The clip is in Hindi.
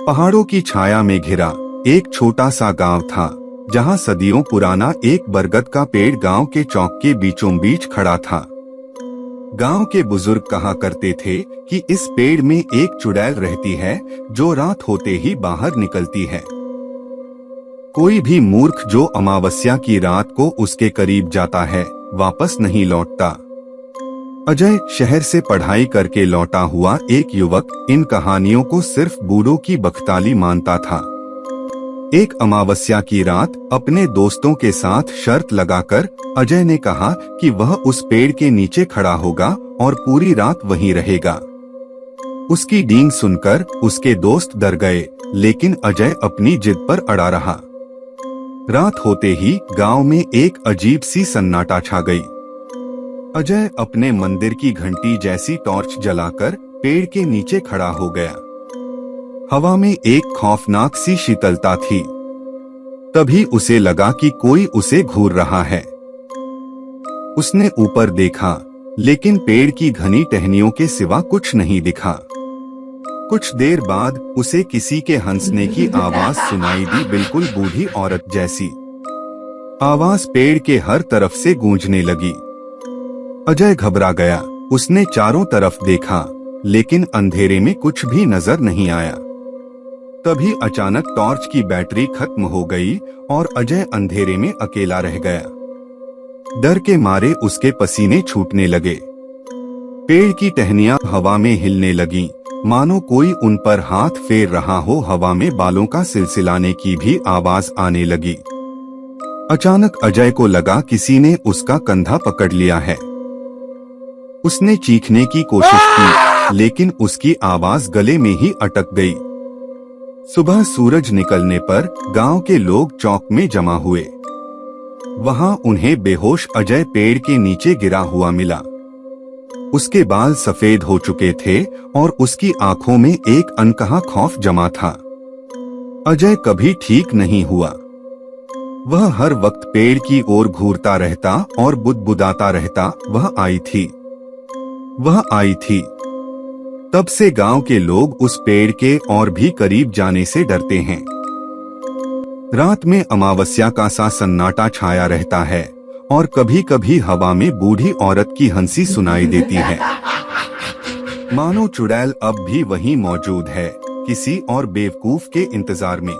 पहाड़ों की छाया में घिरा एक छोटा सा गांव था, जहां सदियों पुराना एक बरगद का पेड़ गांव के चौक के बीचों बीच खड़ा था। गांव के बुजुर्ग कहा करते थे कि इस पेड़ में एक चुड़ैल रहती है, जो रात होते ही बाहर निकलती है। कोई भी मूर्ख जो अमावस्या की रात को उसके करीब जाता है, वापस नहीं लौटता। अजय शहर से पढ़ाई करके लौटा हुआ एक युवक इन कहानियों को सिर्फ बूढ़ों की बख्ताली मानता था। एक अमावस्या की रात अपने दोस्तों के साथ शर्त लगाकर अजय ने कहा कि वह उस पेड़ के नीचे खड़ा होगा और पूरी रात वहीं रहेगा। उसकी डींग सुनकर उसके दोस्त डर गए, लेकिन अजय अपनी जिद पर अड़ा रहा। रात होते ही गांव में एक अजीब सी सन्नाटा छा गई। अजय अपने मंदिर की घंटी जैसी टॉर्च जलाकर पेड़ के नीचे खड़ा हो गया। हवा में एक खौफनाक सी शीतलता थी। तभी उसे लगा कि कोई उसे घूर रहा है। उसने ऊपर देखा, लेकिन पेड़ की घनी टहनियों के सिवा कुछ नहीं दिखा। कुछ देर बाद उसे किसी के हंसने की आवाज सुनाई दी, बिल्कुल बूढ़ी औरत जैसी। आवाज पेड़ के हर तरफ से गूंजने लगी। अजय घबरा गया। उसने चारों तरफ देखा, लेकिन अंधेरे में कुछ भी नजर नहीं आया। तभी अचानक टॉर्च की बैटरी खत्म हो गई और अजय अंधेरे में अकेला रह गया। डर के मारे उसके पसीने छूटने लगे। पेड़ की टहनियां हवा में हिलने लगीं, मानो कोई उन पर हाथ फेर रहा हो। हवा में बालों का सिलसिलाने की भी आवाज आने लगी। अचानक अजय को लगा किसी ने उसका कंधा पकड़ लिया है। उसने चीखने की कोशिश की, लेकिन उसकी आवाज गले में ही अटक गई। सुबह सूरज निकलने पर गांव के लोग चौक में जमा हुए। वहां उन्हें बेहोश अजय पेड़ के नीचे गिरा हुआ मिला। उसके बाल सफेद हो चुके थे और उसकी आंखों में एक अनकहा खौफ जमा था। अजय कभी ठीक नहीं हुआ। वह हर वक्त पेड़ की ओर घूरता रहता और बुदबुदाता रहता, वह आई थी, वह आई थी। तब से गांव के लोग उस पेड़ के और भी करीब जाने से डरते हैं। रात में अमावस्या का सा सन्नाटा छाया रहता है और कभी कभी हवा में बूढ़ी औरत की हंसी सुनाई देती है, मानो चुड़ैल अब भी वहीं मौजूद है, किसी और बेवकूफ के इंतजार में।